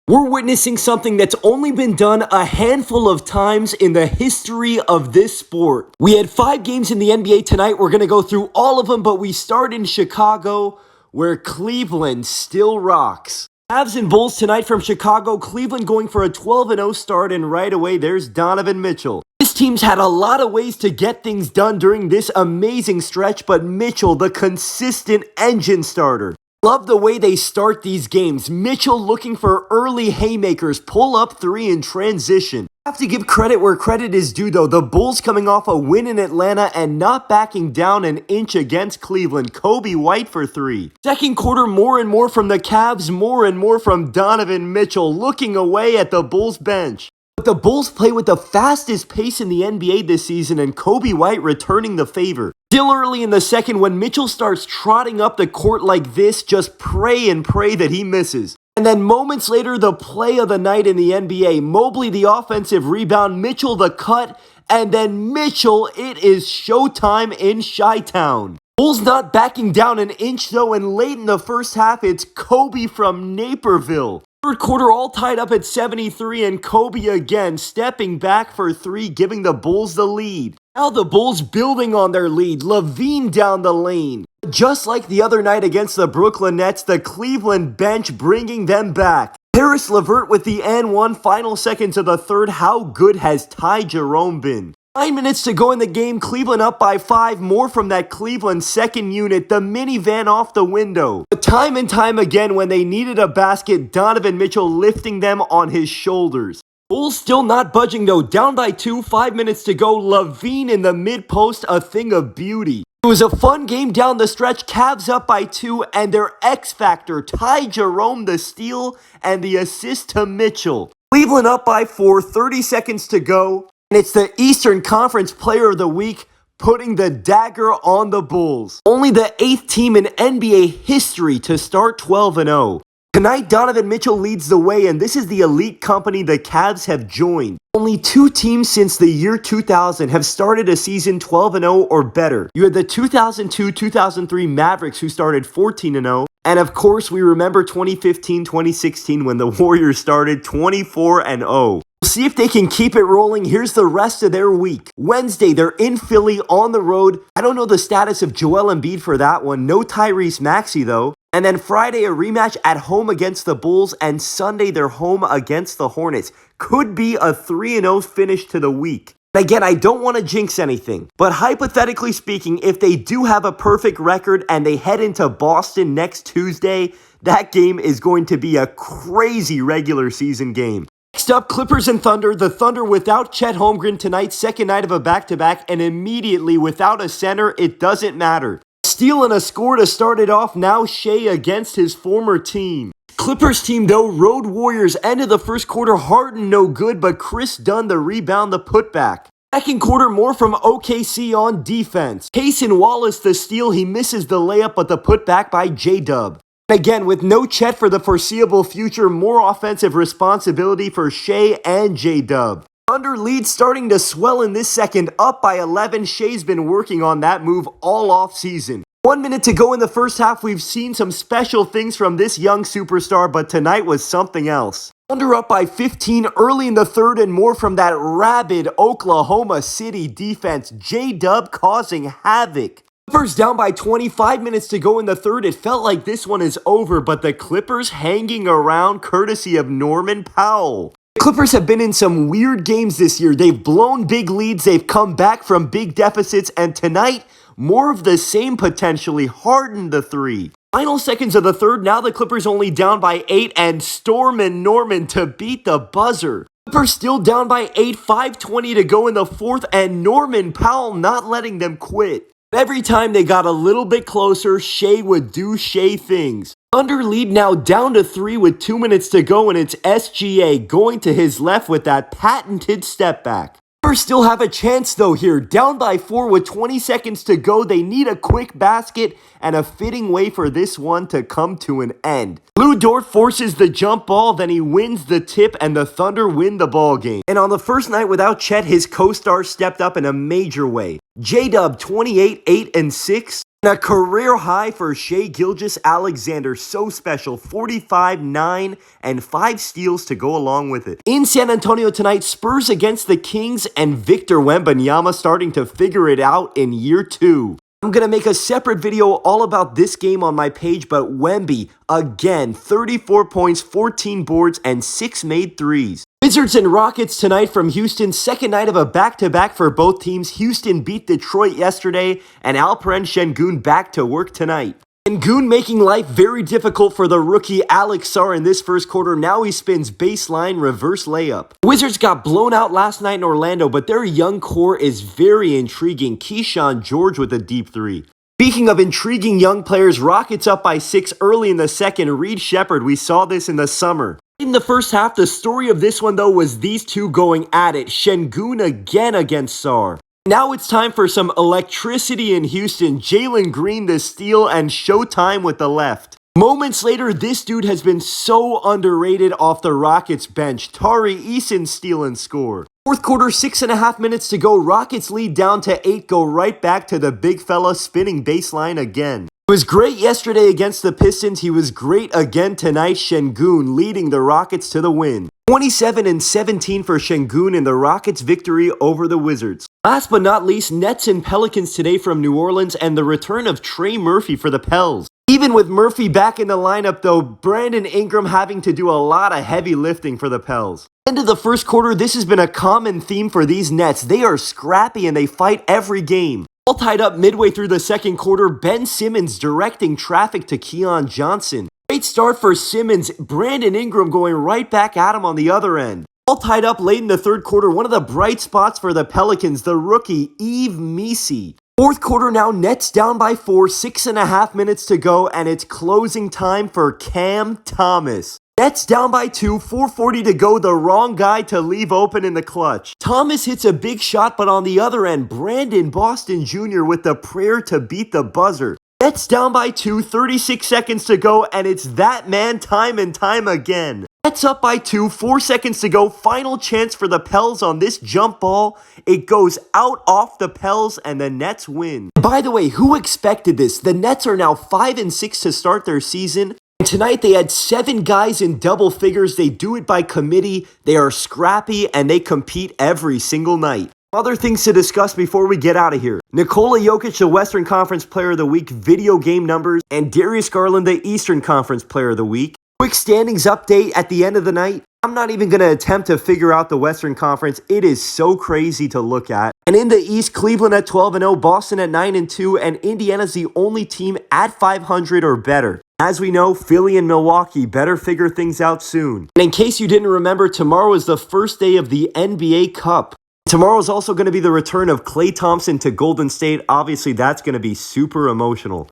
We're witnessing something that's only been done a handful of times in the history of this sport. We had 5 games in the NBA tonight. We're going to go through all of them, but we start in Chicago, where Cleveland still rocks. Cavs and Bulls tonight from Chicago. Cleveland going for a 12-0 start, and right away there's Donovan Mitchell. This team's had a lot of ways to get things done during this amazing stretch, but Mitchell, the consistent engine starter. Love the way they start these games. Mitchell looking for early haymakers, pull up 3 in transition. Have to give credit where credit is due though. The Bulls coming off a win in Atlanta and not backing down an inch against Cleveland. Kobe White for 3. Second quarter, more and more from the Cavs, more and more from Donovan Mitchell, looking away at the Bulls bench. But the Bulls play with the fastest pace in the NBA this season, and Kobe White returning the favor. Still early in the second, when Mitchell starts trotting up the court like this, just pray and pray that he misses. And then moments later, the play of the night in the NBA. Mobley the offensive rebound, Mitchell the cut, and then Mitchell, it is showtime in Chi-Town. Bulls not backing down an inch though, and late in the first half, it's Kobe from Naperville. Third quarter all tied up at 73, and Kobe again stepping back for 3, giving the Bulls the lead. Now the Bulls building on their lead. Levine down the lane. Just like the other night against the Brooklyn Nets, the Cleveland bench bringing them back. Harris LeVert with the N1, final seconds of the third. How good has Ty Jerome been? 9 minutes to go in the game, Cleveland up by 5, more from that Cleveland second unit, the minivan off the window. But time and time again, when they needed a basket, Donovan Mitchell lifting them on his shoulders. Bulls still not budging though, down by 2, 5 minutes to go, Levine in the mid-post, a thing of beauty. It was a fun game down the stretch, Cavs up by 2, and their X-Factor, Ty Jerome the steal and the assist to Mitchell. Cleveland up by 4, 30 seconds to go. And it's the Eastern Conference Player of the Week putting the dagger on the Bulls. Only the 8th team in NBA history to start 12-0. Tonight, Donovan Mitchell leads the way, and this is the elite company the Cavs have joined. Only 2 teams since the year 2000 have started a season 12-0 or better. You had the 2002-2003 Mavericks who started 14-0. And of course, we remember 2015-2016 when the Warriors started 24-0. We'll see if they can keep it rolling. Here's the rest of their week. Wednesday, they're in Philly on the road. I don't know the status of Joel Embiid for that one. No Tyrese Maxey, though. And then Friday, a rematch at home against the Bulls. And Sunday, they're home against the Hornets. Could be a 3-0 finish to the week. Again, I don't want to jinx anything, but hypothetically speaking, if they do have a perfect record and they head into Boston next Tuesday, that game is going to be a crazy regular season game. Next up, Clippers and Thunder. The Thunder without Chet Holmgren tonight, second night of a back-to-back, and immediately without a center, it doesn't matter. Steal and a score to start it off, now Shea against his former team. Clippers team though, Road Warriors, end of the first quarter, Harden no good, but Chris Dunn the rebound, the putback. Second quarter, more from OKC on defense. Cason Wallace the steal, he misses the layup, but the putback by J-Dub. Again, with no Chet for the foreseeable future, more offensive responsibility for Shea and J-Dub. Thunder lead starting to swell in this second, up by 11. Shea's been working on that move all off season. 1 minute to go in the first half. We've seen some special things from this young superstar, but tonight was something else. Thunder up by 15 early in the third, and more from that rabid Oklahoma City defense. J-Dub causing havoc. Clippers down by 25 minutes to go in the third. It felt like this one is over, but the Clippers hanging around courtesy of Norman Powell. The Clippers have been in some weird games this year. They've blown big leads, they've come back from big deficits, and tonight, more of the same potentially. Harden the 3. Final seconds of the third, now the Clippers only down by 8, and Storm and Norman to beat the buzzer. Clippers still down by 8, 5:20 to go in the fourth, and Norman Powell not letting them quit. Every time they got a little bit closer, Shea would do Shea things. Thunder lead now down to 3 with 2 minutes to go, and it's SGA going to his left with that patented step back. Clippers still have a chance though here, down by 4 with 20 seconds to go. They need a quick basket and a fitting way for this one to come to an end. Lou Dort forces the jump ball, then he wins the tip, and the Thunder win the ball game. And on the first night without Chet, his co-star stepped up in a major way. J-Dub 28, 8, and 6. And a career high for Shai Gilgeous-Alexander. So special. 45, 9, and 5 steals to go along with it. In San Antonio tonight, Spurs against the Kings and Victor Wembanyama starting to figure it out in year 2. I'm going to make a separate video all about this game on my page, but Wemby, again, 34 points, 14 boards, and 6 made threes. Wizards and Rockets tonight from Houston. Second night of a back-to-back for both teams. Houston beat Detroit yesterday, and Alperen Şengün back to work tonight. Şengün making life very difficult for the rookie Alex Sarr in this first quarter. Now he spins baseline reverse layup. Wizards got blown out last night in Orlando, but their young core is very intriguing. Keyshawn George with a deep 3. Speaking of intriguing young players, Rockets up by 6 early in the second. Reed Shepherd, we saw this in the summer. In the first half, the story of this one, though, was these two going at it. Şengün again against Sarr. Now it's time for some electricity in Houston. Jalen Green the steal and showtime with the left. Moments later, this dude has been so underrated off the Rockets bench. Tari Eason steal and score. Fourth quarter, 6.5 minutes to go. Rockets lead down to 8. Go right back to the big fella spinning baseline again. He was great yesterday against the Pistons. He was great again tonight. Şengün leading the Rockets to the win. 27 and 17 for Şengün in the Rockets' victory over the Wizards. Last but not least, Nets and Pelicans today from New Orleans and the return of Trey Murphy for the Pels. Even with Murphy back in the lineup though, Brandon Ingram having to do a lot of heavy lifting for the Pels. End of the first quarter, this has been a common theme for these Nets. They are scrappy and they fight every game. All tied up midway through the second quarter, Ben Simmons directing traffic to Keon Johnson. Great start for Simmons, Brandon Ingram going right back at him on the other end. All tied up late in the third quarter, one of the bright spots for the Pelicans, the rookie Yves Missi. Fourth quarter now, Nets down by 4, 6.5 minutes to go, and it's closing time for Cam Thomas. Nets down by 2, 4:40 to go, the wrong guy to leave open in the clutch. Thomas hits a big shot, but on the other end, Brandon Boston Jr. with the prayer to beat the buzzer. Nets down by 2, 36 seconds to go, and it's that man time and time again. Nets up by 2, 4 seconds to go. Final chance for the Pels on this jump ball. It goes out off the Pels, and the Nets win. By the way, who expected this? The Nets are now 5 and 6 to start their season. And tonight they had 7 guys in double figures. They do it by committee. They are scrappy, and they compete every single night. Other things to discuss before we get out of here. Nikola Jokic, the Western Conference Player of the Week, video game numbers, and Darius Garland, the Eastern Conference Player of the Week. Quick standings update at the end of the night. I'm not even going to attempt to figure out the Western Conference. It is so crazy to look at. And in the East, Cleveland at 12-0, Boston at 9-2, and Indiana's the only team at 500 or better. As we know, Philly and Milwaukee better figure things out soon. And in case you didn't remember, tomorrow is the first day of the NBA Cup. Tomorrow is also going to be the return of Klay Thompson to Golden State. Obviously, that's going to be super emotional.